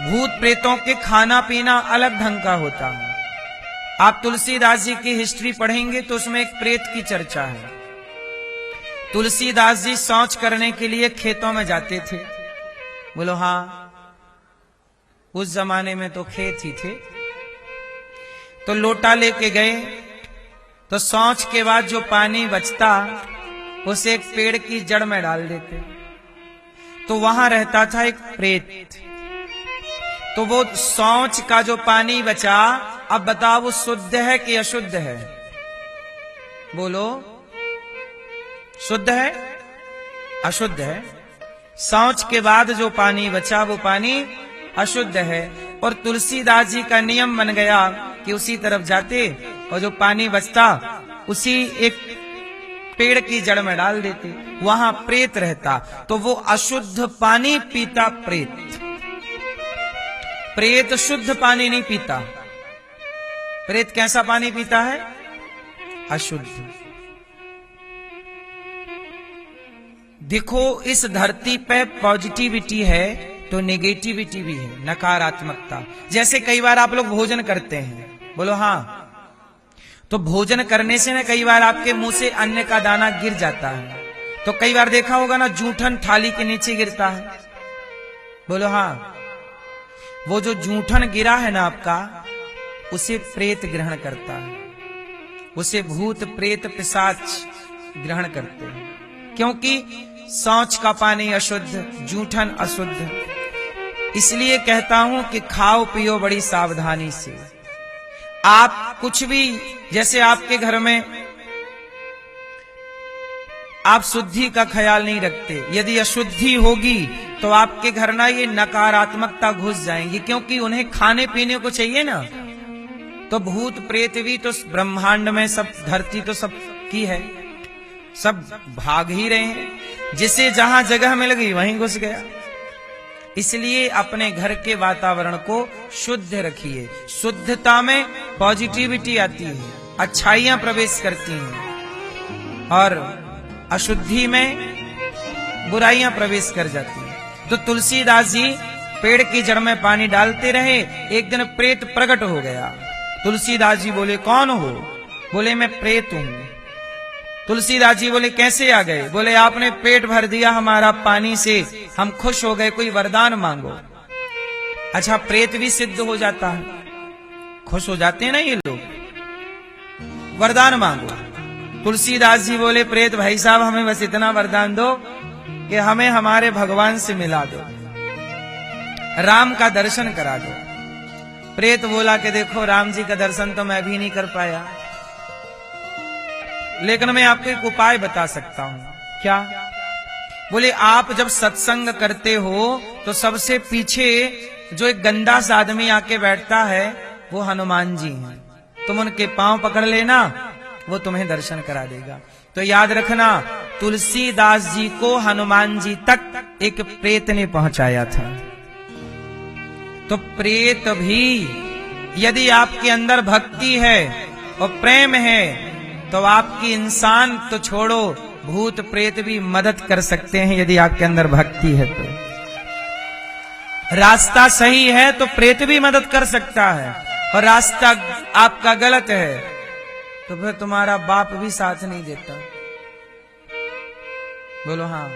भूत प्रेतों के खाना पीना अलग ढंग का होता है। आप तुलसीदास जी की हिस्ट्री पढ़ेंगे तो उसमें एक प्रेत की चर्चा है। तुलसीदास जी शौच करने के लिए खेतों में जाते थे। बोलो हाँ, उस जमाने में तो खेत ही थे। तो लोटा लेके गए तो शौच के बाद जो पानी बचता उसे एक पेड़ की जड़ में डाल देते। तो वहां रहता था एक प्रेत। तो वो शौच का जो पानी बचा, अब बताओ वो शुद्ध है कि अशुद्ध है? बोलो, शुद्ध है अशुद्ध है? शौच के बाद जो पानी बचा वो पानी अशुद्ध है। और तुलसीदास जी का नियम बन गया कि उसी तरफ जाते और जो पानी बचता उसी एक पेड़ की जड़ में डाल देते। वहां प्रेत रहता तो वो अशुद्ध पानी पीता प्रेत। प्रेत शुद्ध पानी नहीं पीता। प्रेत कैसा पानी पीता है? अशुद्ध। देखो, इस धरती पे पॉजिटिविटी है तो नेगेटिविटी भी है, नकारात्मकता। जैसे कई बार आप लोग भोजन करते हैं, बोलो हाँ, तो भोजन करने से ना कई बार आपके मुंह से अन्न का दाना गिर जाता है। तो कई बार देखा होगा ना, जूठन थाली के नीचे गिरता है। बोलो हाँ, वो जो जूठन गिरा है ना आपका, उसे प्रेत ग्रहण करता है, उसे भूत प्रेत पिशाच ग्रहण करते हैं। क्योंकि शौच का पानी अशुद्ध, जूठन अशुद्ध। इसलिए कहता हूं कि खाओ पियो बड़ी सावधानी से। आप कुछ भी, जैसे आपके घर में आप शुद्धि का ख्याल नहीं रखते, यदि अशुद्धि होगी तो आपके घर ना ये नकारात्मकता घुस जाएंगी, क्योंकि उन्हें खाने पीने को चाहिए ना। तो भूत प्रेत भी तो ब्रह्मांड में सब, धरती तो सब की है, सब भाग ही रहे हैं। जिसे जहां जगह मिल गई वहीं घुस गया। इसलिए अपने घर के वातावरण को शुद्ध रखिए। शुद्धता में पॉजिटिविटी आती है, अच्छाइयां प्रवेश करती हैं, और अशुद्धि में बुराइयां प्रवेश कर जाती हैं। तो तुलसीदास जी पेड़ की जड़ में पानी डालते रहे। एक दिन प्रेत प्रकट हो गया। तुलसीदास जी बोले, कौन हो? बोले, मैं प्रेत हूं। तुलसीदास जी बोले, कैसे आ गए? बोले, आपने पेट भर दिया हमारा पानी से, हम खुश हो गए, कोई वरदान मांगो। अच्छा, प्रेत भी सिद्ध हो जाता है, खुश हो जाते हैं ना ये लोग, वरदान मांगो। तुलसीदास जी बोले, प्रेत भाई साहब, हमें बस इतना वरदान दो कि हमें हमारे भगवान से मिला दो, राम का दर्शन करा दो। प्रेत बोला कि देखो, राम जी का दर्शन तो मैं भी नहीं कर पाया, लेकिन मैं आपको एक उपाय बता सकता हूं। क्या? बोले, आप जब सत्संग करते हो तो सबसे पीछे जो एक गंदा सा आदमी आके बैठता है वो हनुमान जी हैं। तुम उनके पांव पकड़ लेना, वो तुम्हें दर्शन करा देगा। तो याद रखना, तुलसीदास जी को हनुमान जी तक एक प्रेत ने पहुंचाया था। तो प्रेत भी, यदि आपके अंदर भक्ति है और प्रेम है तो आपकी इंसान तो छोड़ो, भूत प्रेत भी मदद कर सकते हैं यदि आपके अंदर भक्ति है तो। रास्ता सही है तो प्रेत भी मदद कर सकता है, और रास्ता आपका गलत है तो फिर तुम्हारा बाप भी साथ नहीं देता। बोलो हाँ।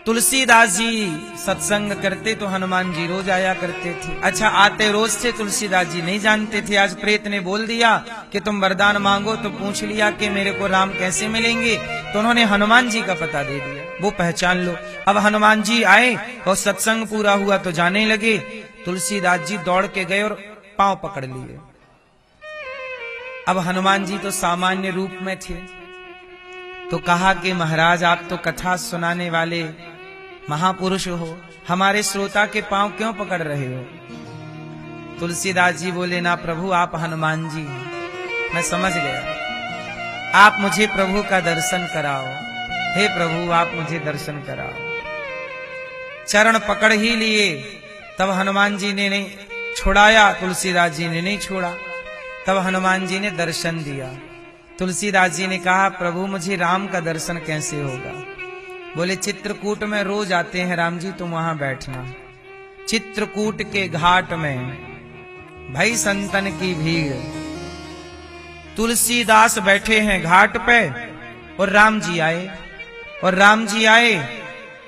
तुलसीदास जी सत्संग करते तो हनुमान जी रोज आया करते थे। अच्छा, आते रोज थे, तुलसीदास जी नहीं जानते थे। आज प्रेत ने बोल दिया कि तुम वरदान मांगो, तो पूछ लिया कि मेरे को राम कैसे मिलेंगे, तो उन्होंने हनुमान जी का पता दे दिया, वो पहचान लो। अब हनुमान जी आए और सत्संग पूरा हुआ तो जाने लगे। तुलसीदास जी दौड़ के गए और पांव पकड़ लिए। अब हनुमान जी तो सामान्य रूप में थे, तो कहा कि महाराज, आप तो कथा सुनाने वाले महापुरुष हो, हमारे श्रोता के पांव क्यों पकड़ रहे हो? तुलसीदास जी बोले, ना प्रभु, आप हनुमान जी हैं, मैं समझ गया, आप मुझे प्रभु का दर्शन कराओ। हे प्रभु, आप मुझे दर्शन कराओ। चरण पकड़ ही लिए, तब हनुमान जी ने नहीं छुड़ाया, तुलसीदास जी ने नहीं छोड़ा। तब हनुमान जी ने दर्शन दिया। तुलसीदास जी ने कहा, प्रभु मुझे राम का दर्शन कैसे होगा? बोले चित्रकूट में रोज आते हैं राम जी, तुम वहां बैठना। चित्रकूट के घाट में भई संतन की भीड़, तुलसीदास बैठे हैं घाट पे और राम जी आए। और राम जी आए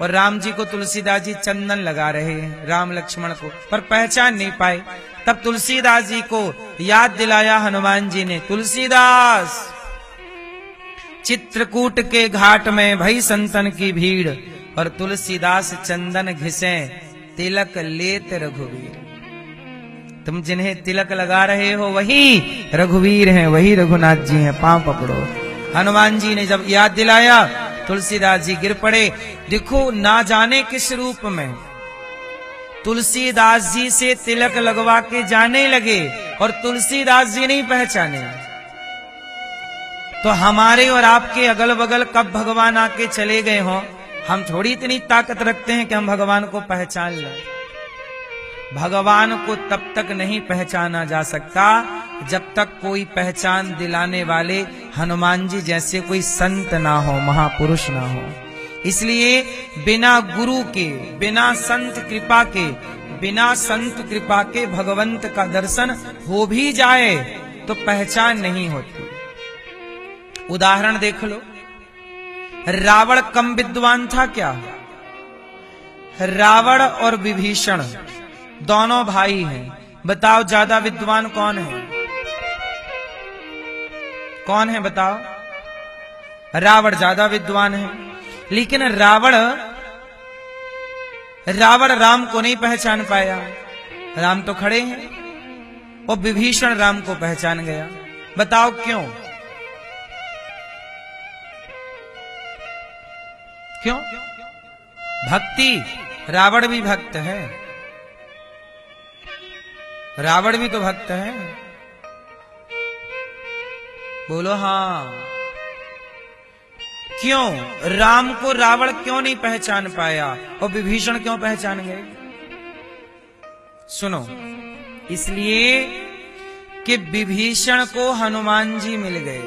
और राम जी को तुलसीदास जी चंदन लगा रहे हैं, राम लक्ष्मण को, पर पहचान नहीं पाए। तब तुलसीदास जी को याद दिलाया हनुमान जी ने, तुलसीदास चित्रकूट के घाट में भई संतन की भीड़, और तुलसीदास चंदन घिसे तिलक लेत रघुवीर। तुम जिन्हें तिलक लगा रहे हो वही रघुवीर हैं, वही रघुनाथ जी हैं, पांव पकड़ो। हनुमान जी ने जब याद दिलाया, तुलसीदास जी गिर पड़े। देखो ना जाने किस रूप में तुलसीदास जी से तिलक लगवा के जाने लगे और तुलसीदास जी नहीं पहचाने। तो हमारे और आपके अगल बगल कब भगवान आके चले गए हों, हम थोड़ी इतनी ताकत रखते हैं कि हम भगवान को पहचान लें। भगवान को तब तक नहीं पहचाना जा सकता जब तक कोई पहचान दिलाने वाले हनुमान जी जैसे कोई संत ना हो, महापुरुष ना हो। इसलिए बिना गुरु के, बिना संत कृपा के, बिना संत कृपा के भगवंत का दर्शन हो भी जाए तो पहचान नहीं होती। उदाहरण देख लो, रावण कम विद्वान था क्या? रावण और विभीषण दोनों भाई हैं, बताओ ज्यादा विद्वान कौन है? कौन है बताओ? रावण ज्यादा विद्वान है, लेकिन रावण राम को नहीं पहचान पाया। राम तो खड़े हैं और विभीषण राम को पहचान गया। बताओ क्यों? क्यों? भक्ति। रावण भी भक्त है, रावण भी तो भक्त है। बोलो हाँ। क्यों राम को रावण क्यों नहीं पहचान पाया और विभीषण क्यों पहचान गए? सुनो, इसलिए कि विभीषण को हनुमान जी मिल गए।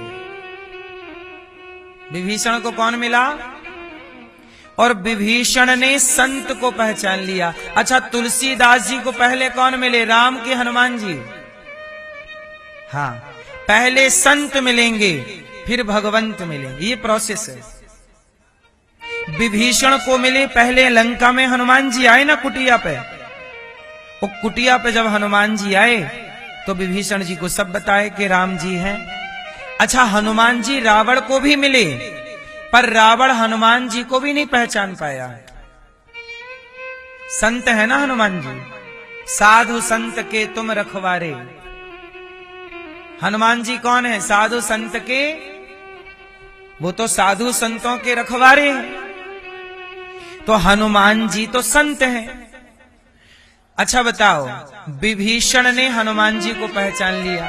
विभीषण को कौन मिला? और विभीषण ने संत को पहचान लिया। अच्छा, तुलसीदास जी को पहले कौन मिले? राम के हनुमान जी? हाँ, पहले संत मिलेंगे फिर भगवंत मिलेंगे, ये प्रोसेस है। विभीषण को मिले पहले लंका में हनुमान जी आए ना कुटिया पे, वो कुटिया पे जब हनुमान जी आए तो विभीषण जी को सब बताए कि राम जी हैं। अच्छा, हनुमान जी रावण को भी मिले पर रावण हनुमान जी को भी नहीं पहचान पाया। संत है ना हनुमान जी, साधु संत के तुम रखवारे। हनुमान जी कौन है? साधु संत के, वो तो साधु संतों के रखवारे हैं। तो हनुमान जी तो संत हैं। अच्छा बताओ, विभीषण ने हनुमान जी को पहचान लिया,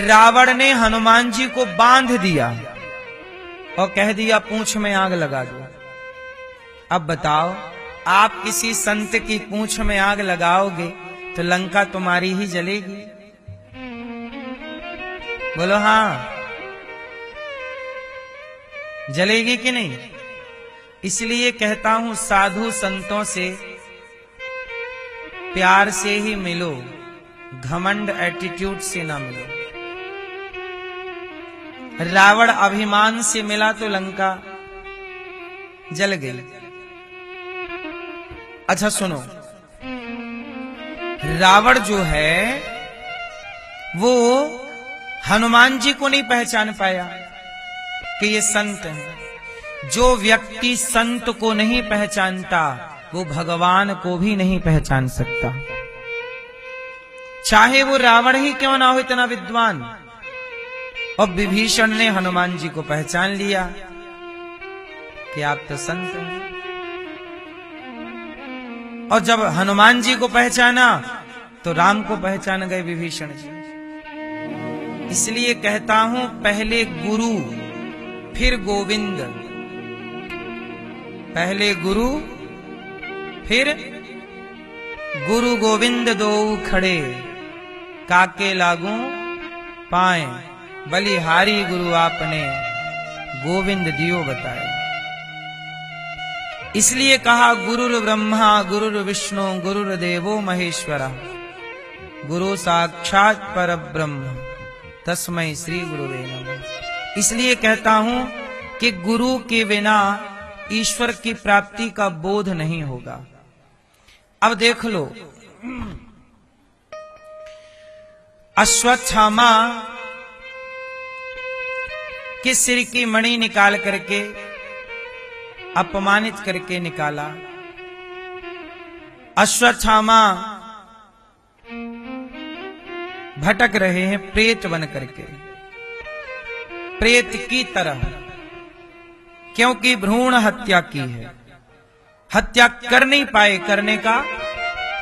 रावण ने हनुमान जी को बांध दिया और कह दिया पूंछ में आग लगा दो। अब बताओ, आप किसी संत की पूंछ में आग लगाओगे तो लंका तुम्हारी ही जलेगी। बोलो हाँ, जलेगी कि नहीं? इसलिए कहता हूं, साधु संतों से प्यार से ही मिलो, घमंड एटीट्यूड से ना मिलो। रावण अभिमान से मिला तो लंका जल गई। अच्छा सुनो, रावण जो है वो हनुमान जी को नहीं पहचान पाया कि ये संत हैं। जो व्यक्ति संत को नहीं पहचानता वो भगवान को भी नहीं पहचान सकता, चाहे वो रावण ही क्यों ना हो इतना विद्वान। और विभीषण ने हनुमान जी को पहचान लिया कि आप तो संत हैं। और जब हनुमान जी को पहचाना तो राम को पहचान गए विभीषण जी। इसलिए कहता हूं, पहले गुरु फिर गोविंद, पहले गुरु फिर गुरु गोविंद दो खड़े, काके लागू पाए, बलिहारी गुरु आपने गोविंद दियो बताए। इसलिए कहा गुरुर् ब्रह्मा गुरुर्विष्णु गुरुर्देवो महेश्वरा गुरु साक्षात परब्रह्म तस्मै श्री गुरुवे नमः। इसलिए कहता हूं कि गुरु के बिना ईश्वर की प्राप्ति का बोध नहीं होगा। अब देख लो, अश्वत्थामा के सिर की मणि निकाल करके अपमानित करके निकाला। अश्वत्थामा भटक रहे हैं प्रेत बन करके, प्रेत की तरह, क्योंकि भ्रूण हत्या की है। हत्या कर नहीं पाए, करने का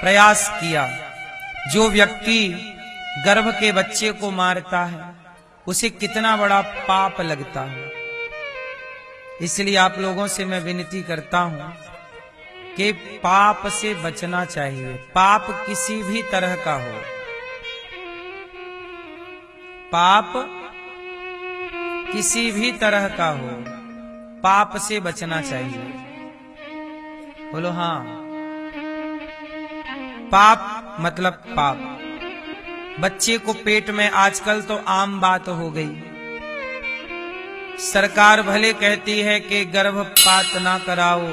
प्रयास किया। जो व्यक्ति गर्भ के बच्चे को मारता है उसे कितना बड़ा पाप लगता है। इसलिए आप लोगों से मैं विनती करता हूं कि पाप से बचना चाहिए। पाप किसी भी तरह का हो, पाप किसी भी तरह का हो, पाप से बचना चाहिए। बोलो हाँ। पाप मतलब पाप। बच्चे को पेट में आजकल तो आम बात हो गई। सरकार भले कहती है कि गर्भपात ना कराओ,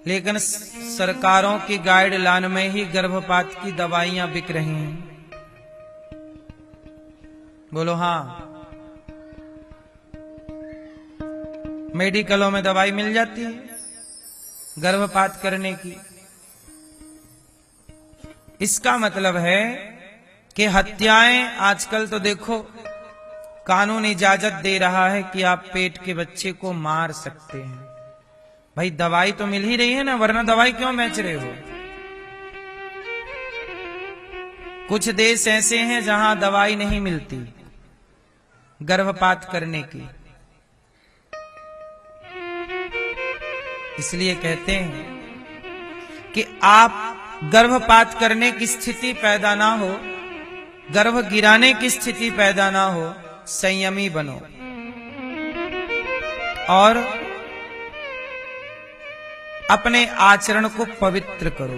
लेकिन सरकारों की गाइडलाइन में ही गर्भपात की दवाइयां बिक रही हैं। बोलो हाँ। मेडिकलों में दवाई मिल जाती है गर्भपात करने की। इसका मतलब है कि हत्याएं आजकल तो देखो कानून इजाजत दे रहा है कि आप पेट के बच्चे को मार सकते हैं। भाई दवाई तो मिल ही रही है ना, वरना दवाई क्यों बेच रहे हो? कुछ देश ऐसे हैं जहां दवाई नहीं मिलती गर्भपात करने की। इसलिए कहते हैं कि आप गर्भपात करने की स्थिति पैदा ना हो, गर्भ गिराने की स्थिति पैदा ना हो, संयमी बनो और अपने आचरण को पवित्र करो।